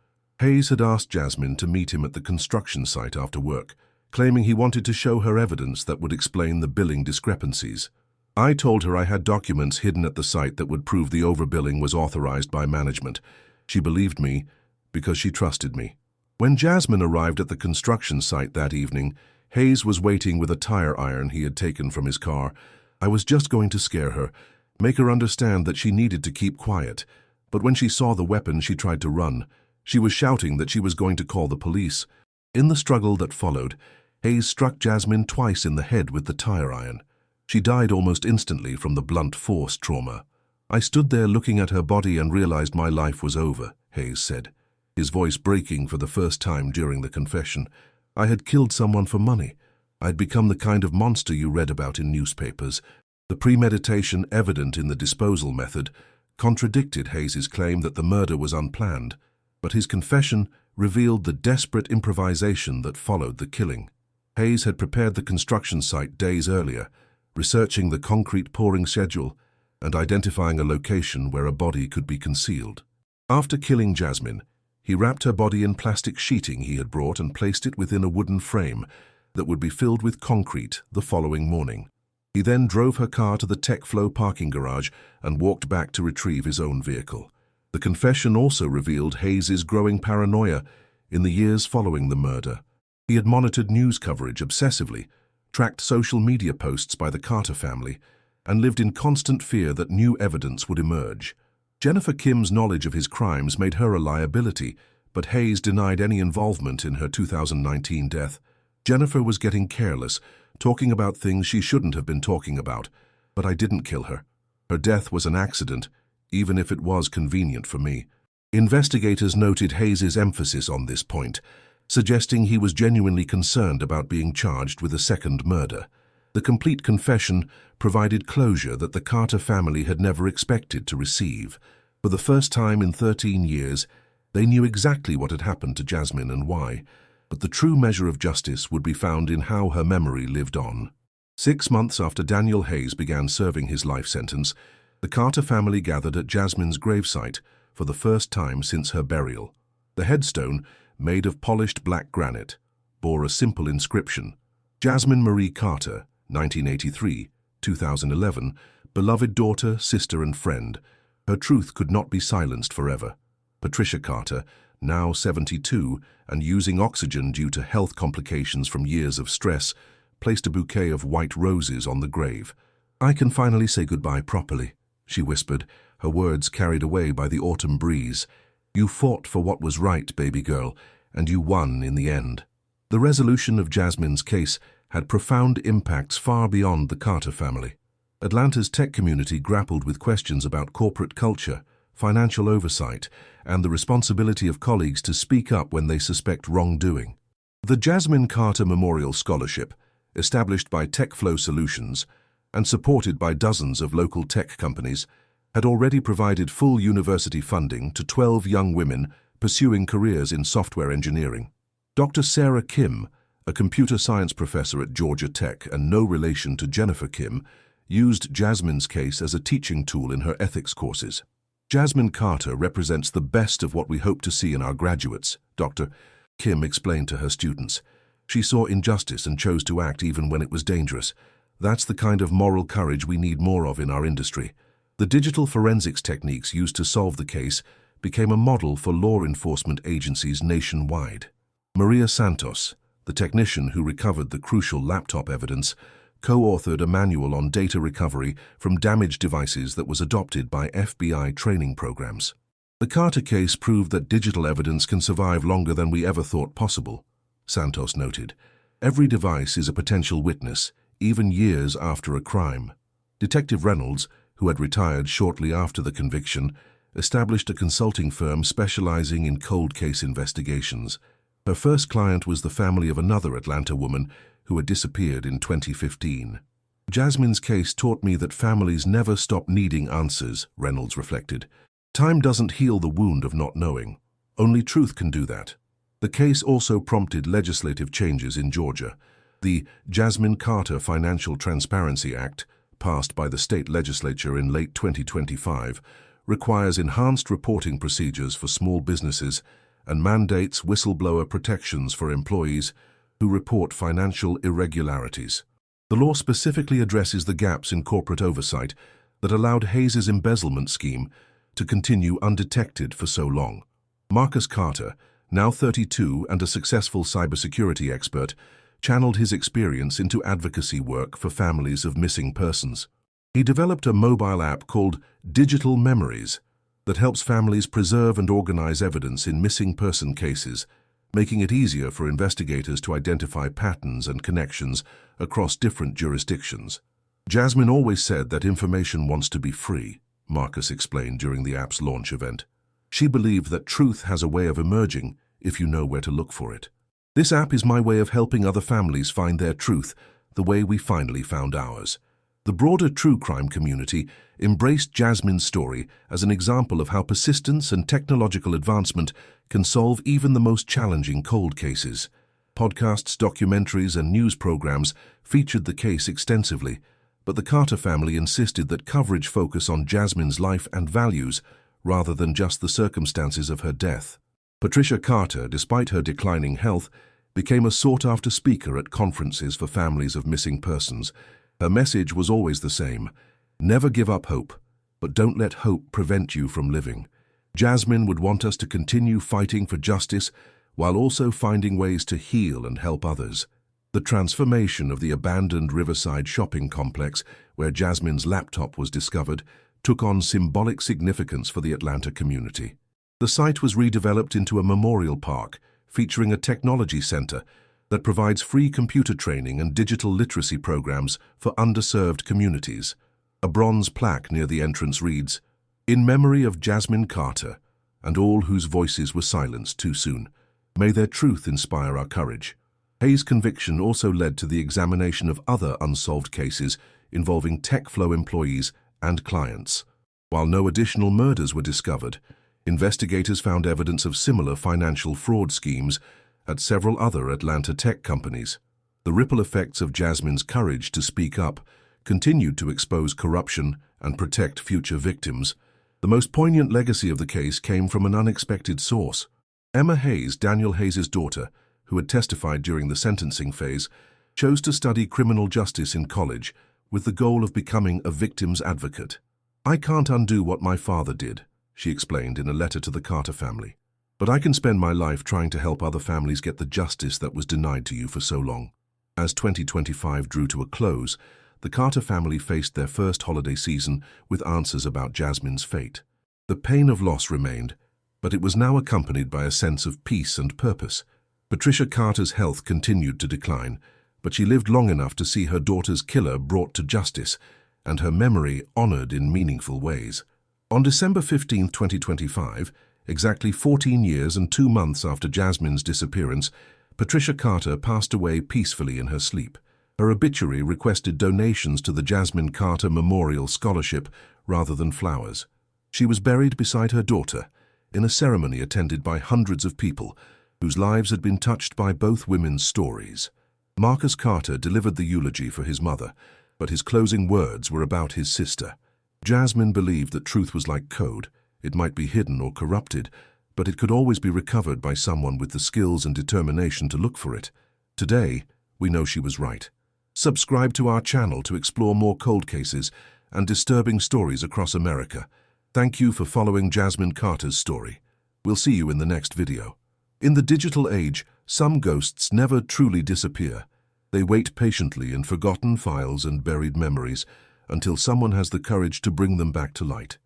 Hayes had asked Jasmine to meet him at the construction site after work, claiming he wanted to show her evidence that would explain the billing discrepancies. I told her I had documents hidden at the site that would prove the overbilling was authorized by management. She believed me because she trusted me. When Jasmine arrived at the construction site that evening, Hayes was waiting with a tire iron he had taken from his car. I was just going to scare her, make her understand that she needed to keep quiet. But when she saw the weapon, she tried to run. She was shouting that she was going to call the police. In the struggle that followed, Hayes struck Jasmine twice in the head with the tire iron. She died almost instantly from the blunt force trauma. I stood there looking at her body and realized my life was over, Hayes said, his voice breaking for the first time during the confession. I had killed someone for money. I'd become the kind of monster you read about in newspapers. The premeditation evident in the disposal method contradicted Hayes's claim that the murder was unplanned, but his confession revealed the desperate improvisation that followed the killing. Hayes had prepared the construction site days earlier, researching the concrete pouring schedule and identifying a location where a body could be concealed. After killing Jasmine, he wrapped her body in plastic sheeting he had brought and placed it within a wooden frame that would be filled with concrete the following morning. He then drove her car to the TechFlow parking garage and walked back to retrieve his own vehicle. The confession also revealed Hayes's growing paranoia in the years following the murder. He had monitored news coverage obsessively, tracked social media posts by the Carter family, and lived in constant fear that new evidence would emerge. Jennifer Kim's knowledge of his crimes made her a liability, but Hayes denied any involvement in her 2019 death. Jennifer was getting careless, talking about things she shouldn't have been talking about, but I didn't kill her. Her death was an accident, even if it was convenient for me. Investigators noted Hayes's emphasis on this point, suggesting he was genuinely concerned about being charged with a second murder. The complete confession provided closure that the Carter family had never expected to receive. For the first time in 13 years, they knew exactly what had happened to Jasmine and why, but the true measure of justice would be found in how her memory lived on. 6 months after Daniel Hayes began serving his life sentence, the Carter family gathered at Jasmine's gravesite for the first time since her burial. The headstone, made of polished black granite, bore a simple inscription, Jasmine Marie Carter, 1983-2011, beloved daughter, sister and friend. Her truth could not be silenced forever. Patricia Carter, now 72 and using oxygen due to health complications from years of stress, placed a bouquet of white roses on the grave. "I can finally say goodbye properly," she whispered, her words carried away by the autumn breeze. "You fought for what was right, baby girl, and you won in the end." The resolution of Jasmine's case had profound impacts far beyond the Carter family. Atlanta's tech community grappled with questions about corporate culture, financial oversight, and the responsibility of colleagues to speak up when they suspect wrongdoing. The Jasmine Carter Memorial Scholarship, established by TechFlow Solutions and supported by dozens of local tech companies, had already provided full university funding to 12 young women pursuing careers in software engineering. Dr. Sarah Kim, a computer science professor at Georgia Tech and no relation to Jennifer Kim, used Jasmine's case as a teaching tool in her ethics courses. "Jasmine Carter represents the best of what we hope to see in our graduates," Dr. Kim explained to her students. "She saw injustice and chose to act even when it was dangerous. That's the kind of moral courage we need more of in our industry." The digital forensics techniques used to solve the case became a model for law enforcement agencies nationwide. Maria Santos, the technician who recovered the crucial laptop evidence, co-authored a manual on data recovery from damaged devices that was adopted by FBI training programs. The Carter case proved that digital evidence can survive longer than we ever thought possible, Santos noted. "Every device is a potential witness, even years after a crime." Detective Reynolds, who had retired shortly after the conviction, established a consulting firm specializing in cold case investigations. Her first client was the family of another Atlanta woman who had disappeared in 2015. "Jasmine's case taught me that families never stop needing answers," Reynolds reflected. "Time doesn't heal the wound of not knowing. Only truth can do that." The case also prompted legislative changes in Georgia. The Jasmine Carter Financial Transparency Act, passed by the state legislature in late 2025, requires enhanced reporting procedures for small businesses and mandates whistleblower protections for employees who report financial irregularities. The law specifically addresses the gaps in corporate oversight that allowed Hayes's embezzlement scheme to continue undetected for so long. Marcus Carter, now 32 and a successful cybersecurity expert, channeled his experience into advocacy work for families of missing persons. He developed a mobile app called Digital Memories that helps families preserve and organize evidence in missing person cases, making it easier for investigators to identify patterns and connections across different jurisdictions. "Jasmine always said that information wants to be free," Marcus explained during the app's launch event. "She believed that truth has a way of emerging if you know where to look for it. This app is my way of helping other families find their truth the way we finally found ours." The broader true crime community embraced Jasmine's story as an example of how persistence and technological advancement can solve even the most challenging cold cases. Podcasts, documentaries, and news programs featured the case extensively, but the Carter family insisted that coverage focus on Jasmine's life and values rather than just the circumstances of her death. Patricia Carter, despite her declining health, became a sought-after speaker at conferences for families of missing persons. Her message was always the same: never give up hope, but don't let hope prevent you from living. Jasmine would want us to continue fighting for justice while also finding ways to heal and help others. The transformation of the abandoned Riverside shopping complex, where Jasmine's laptop was discovered, took on symbolic significance for the Atlanta community. The site was redeveloped into a memorial park, featuring a technology center that provides free computer training and digital literacy programs for underserved communities. A bronze plaque near the entrance reads, "In memory of Jasmine Carter and all whose voices were silenced too soon. May their truth inspire our courage." Hayes' conviction also led to the examination of other unsolved cases involving TechFlow employees and clients. While no additional murders were discovered, investigators found evidence of similar financial fraud schemes at several other Atlanta tech companies. The ripple effects of Jasmine's courage to speak up continued to expose corruption and protect future victims. The most poignant legacy of the case came from an unexpected source. Emma Hayes, Daniel Hayes' daughter, who had testified during the sentencing phase, chose to study criminal justice in college with the goal of becoming a victim's advocate. "I can't undo what my father did," she explained in a letter to the Carter family. "But I can spend my life trying to help other families get the justice that was denied to you for so long." As 2025 drew to a close, the Carter family faced their first holiday season with answers about Jasmine's fate. The pain of loss remained, but it was now accompanied by a sense of peace and purpose. Patricia Carter's health continued to decline, but she lived long enough to see her daughter's killer brought to justice and her memory honored in meaningful ways. On December 15, 2025, exactly 14 years and 2 months after Jasmine's disappearance, Patricia Carter passed away peacefully in her sleep. Her obituary requested donations to the Jasmine Carter Memorial Scholarship rather than flowers. She was buried beside her daughter in a ceremony attended by hundreds of people whose lives had been touched by both women's stories. Marcus Carter delivered the eulogy for his mother, but his closing words were about his sister. Jasmine believed that truth was like code. It might be hidden or corrupted, but it could always be recovered by someone with the skills and determination to look for it. Today, we know she was right. Subscribe to our channel to explore more cold cases and disturbing stories across America. Thank you for following Jasmine Carter's story. We'll see you in the next video. In the digital age, some ghosts never truly disappear. They wait patiently in forgotten files and buried memories until someone has the courage to bring them back to light.